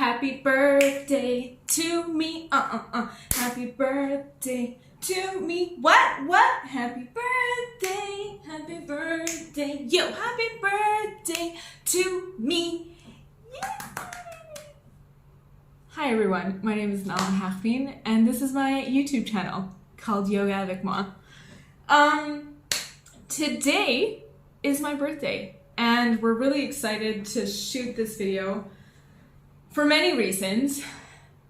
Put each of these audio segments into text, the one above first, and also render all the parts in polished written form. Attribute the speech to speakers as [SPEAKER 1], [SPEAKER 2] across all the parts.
[SPEAKER 1] Happy birthday to me. Happy birthday to me. What? Happy birthday. Happy birthday. Yo, happy birthday to me. Yay! Hi everyone, my name is Nahal, and this is my YouTube channel called Yoga Avec Moi. Today is my birthday, and we're really excited to shoot this video for many reasons,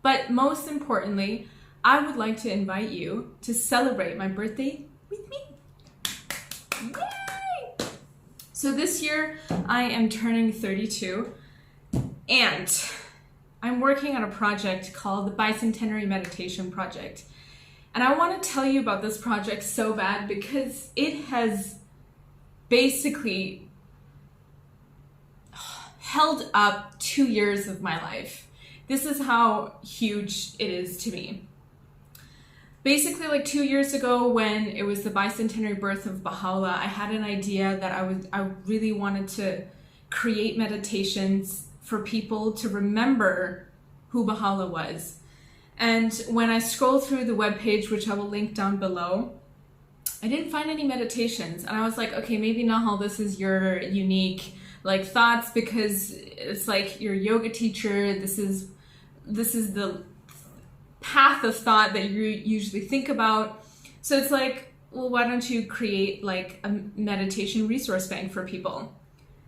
[SPEAKER 1] but most importantly, I would like to invite you to celebrate my birthday with me. Yay! So this year I am turning 32, and I'm working on a project called the Bicentenary Meditation Project. And I want to tell you about this project so bad because it has basically held up 2 years of my life. This is how huge it is to me. Basically, like 2 years ago, when it was the bicentenary birth of Baha'u'llah, I had an idea that I really wanted to create meditations for people to remember who Baha'u'llah was. And when I scroll through the webpage, which I will link down below, I didn't find any meditations. And I was like, okay, maybe Nahal, this is your unique thoughts, because it's like you're a yoga teacher. This is the path of thought that you usually think about. So it's like, well, why don't you create like a meditation resource bank for people?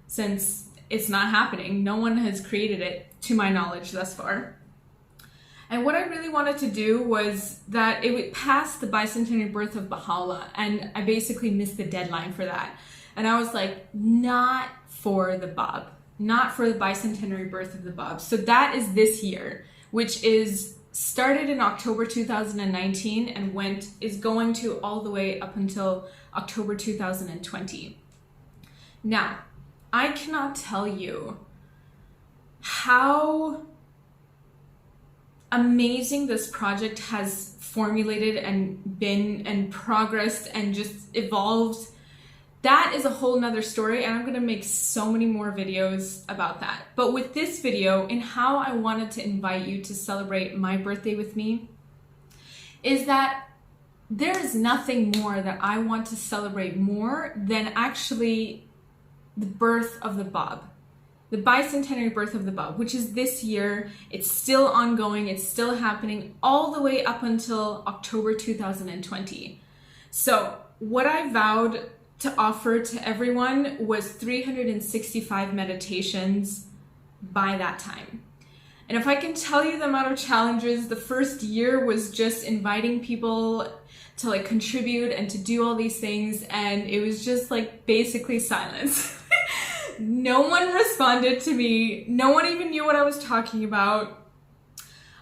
[SPEAKER 1] Since it's not happening. No one has created it, to my knowledge, thus far. And what I really wanted to do was that it would pass the bicentenary birth of Baha'u'llah, and I basically missed the deadline for that. And I was like, not for the Bab, not for the bicentenary birth of the Bab. So that is this year, which is started in October 2019 and is going to all the way up until October 2020. Now, I cannot tell you how amazing this project has formulated and been and progressed and just evolved. That is a whole nother story, and I'm going to make so many more videos about that. But with this video, and how I wanted to invite you to celebrate my birthday with me, is that there is nothing more that I want to celebrate more than actually the birth of the Bab. The bicentenary birth of the Bab, which is this year. It's still ongoing, it's still happening all the way up until October 2020. So what I vowed to offer to everyone was 365 meditations by that time. And if I can tell you the amount of challenges, the first year was just inviting people to contribute and to do all these things, and it was just basically silence. No one responded to me. No one even knew what I was talking about.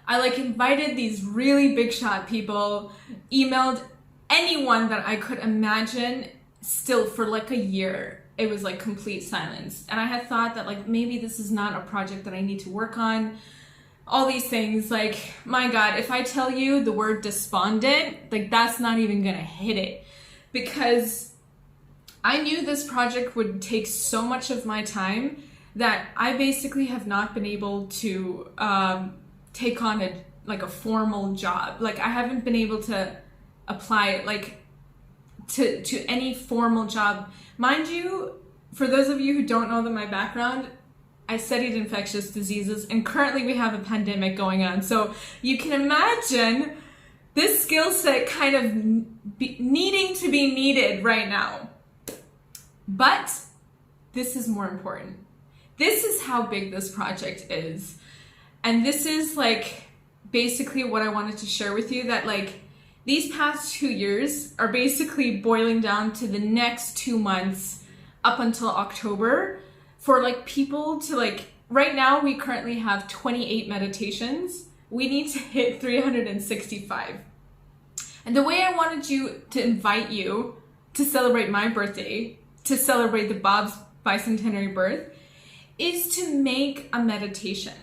[SPEAKER 1] I invited these really big shot people, emailed anyone that I could imagine. Still for a year, it was complete silence. And I had thought that maybe this is not a project that I need to work on. All these things, my God, if I tell you the word despondent, that's not even gonna hit it, because I knew this project would take so much of my time that I basically have not been able to take on a formal job. I haven't been able to apply to any formal job. Mind you, for those of you who don't know my background, I studied infectious diseases, and currently we have a pandemic going on. So you can imagine this skill set kind of needing to be needed right now. But this is more important. This is how big this project is. And this is basically what I wanted to share with you, that these past 2 years are basically boiling down to the next 2 months up until October for people to right now we currently have 28 meditations. We need to hit 365. And the way I wanted to invite you to celebrate my birthday, to celebrate the Bab's bicentenary birth, is to make a meditation.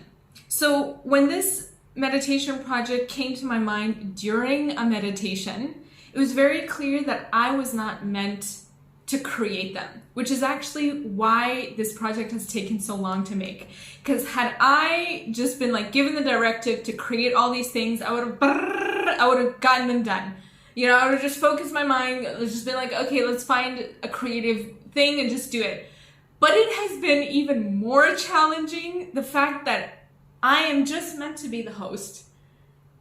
[SPEAKER 1] So when this meditation project came to my mind during a meditation, it was very clear that I was not meant to create them, which is actually why this project has taken so long to make. Because had I just been like given the directive to create all these things, I would have gotten them done. You know, I would have just focused my mind, just been like, okay, let's find a creative thing and just do it. But it has been even more challenging, the fact that I am just meant to be the host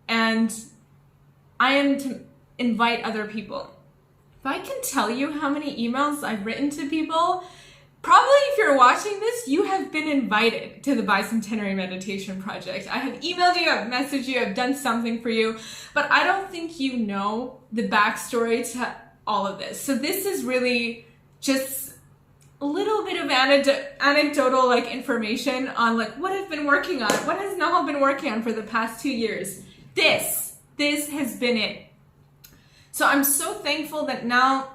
[SPEAKER 1] and I am to invite other people. If I can tell you how many emails I've written to people, probably if you're watching this, you have been invited to the Bicentenary Meditation Project. I have emailed you, I've messaged you, I've done something for you, but I don't think you know the backstory to all of this. So this is really just a little bit of anecdotal like information on like what I've been working on. What has Nahal been working on for the past 2 years? This has been it. So I'm so thankful that now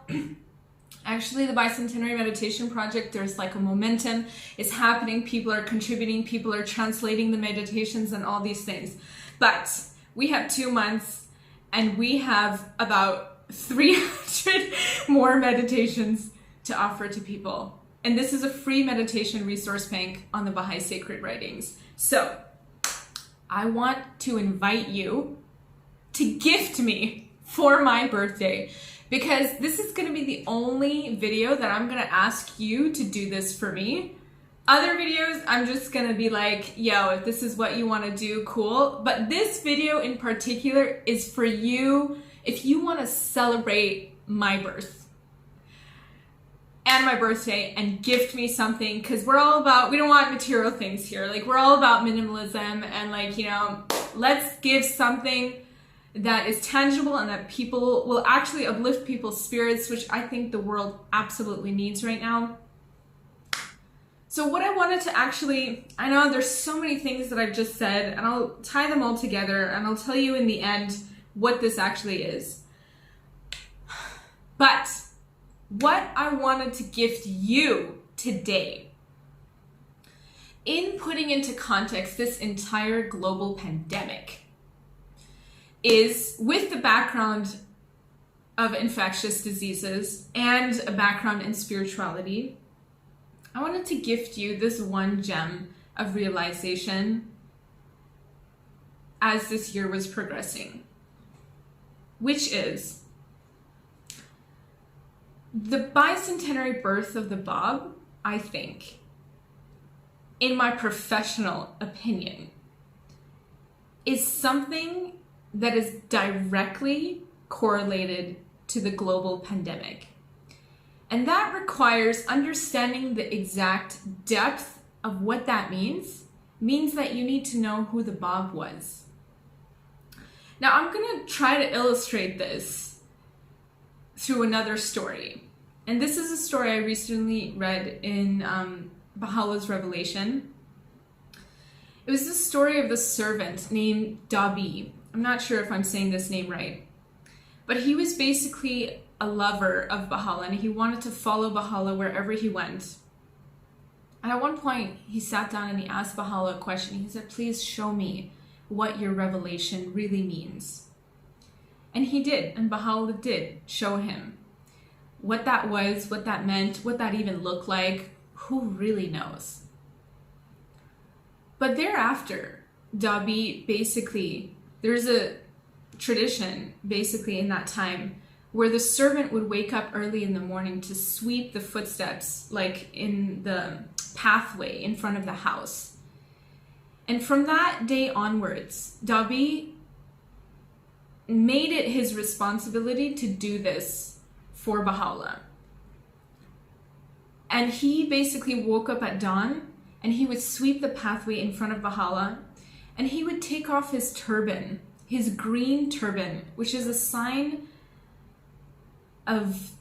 [SPEAKER 1] actually the Bicentenary Meditation Project, there's like a momentum, it's happening, people are contributing, people are translating the meditations and all these things. But we have 2 months and we have about 300 more meditations to offer to people. And this is a free meditation resource bank on the Baha'i Sacred Writings. So I want to invite you to gift me for my birthday, because this is going to be the only video that I'm going to ask you to do this for me. Other videos, I'm just going to be like, yo, if this is what you want to do, cool. But this video in particular is for you if you want to celebrate my birth and my birthday and gift me something, because we're all about, we don't want material things here. Like, we're all about minimalism and like, you know, let's give something that is tangible and that people will actually uplift people's spirits, which I think the world absolutely needs right now. So what I wanted to actually, I know there's so many things that I've just said, and I'll tie them all together and I'll tell you in the end what this actually is. But what I wanted to gift you today, in putting into context this entire global pandemic, is with the background of infectious diseases and a background in spirituality, I wanted to gift you this one gem of realization as this year was progressing, which is the bicentenary birth of the Bab, I think, in my professional opinion, is something that is directly correlated to the global pandemic. And that requires understanding the exact depth of what that means that you need to know who the Bab was. Now, I'm going to try to illustrate this through another story. And this is a story I recently read in Baha'u'llah's Revelation. It was the story of the servant named Dabi. I'm not sure if I'm saying this name right, but he was basically a lover of Baha'u'llah and he wanted to follow Baha'u'llah wherever he went. And at one point, he sat down and he asked Baha'u'llah a question. He said, please show me what your revelation really means. And he did, and Baha'u'llah did show him what that was, what that meant, what that even looked like. Who really knows? But thereafter, Dabi basically, there's a tradition basically in that time where the servant would wake up early in the morning to sweep the footsteps like in the pathway in front of the house. And from that day onwards, Dabi made it his responsibility to do this for Baha'u'llah. And he basically woke up at dawn and he would sweep the pathway in front of Baha'u'llah. And he would take off his turban, his green turban, which is a sign of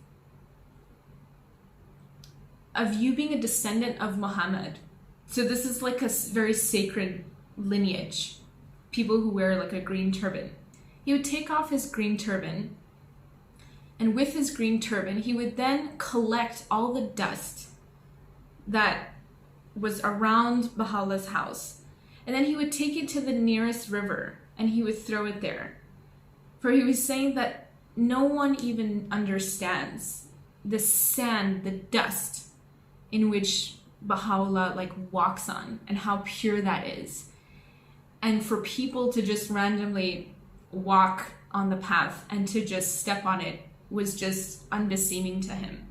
[SPEAKER 1] you being a descendant of Muhammad. So this is like a very sacred lineage, people who wear like a green turban. He would take off his green turban, and with his green turban, he would then collect all the dust that was around Baha'u'llah's house. And then he would take it to the nearest river and he would throw it there. For he was saying that no one even understands the sand, the dust in which Baha'u'llah like walks on, and how pure that is. And for people to just randomly walk on the path and to just step on it was just unbeseeming to him.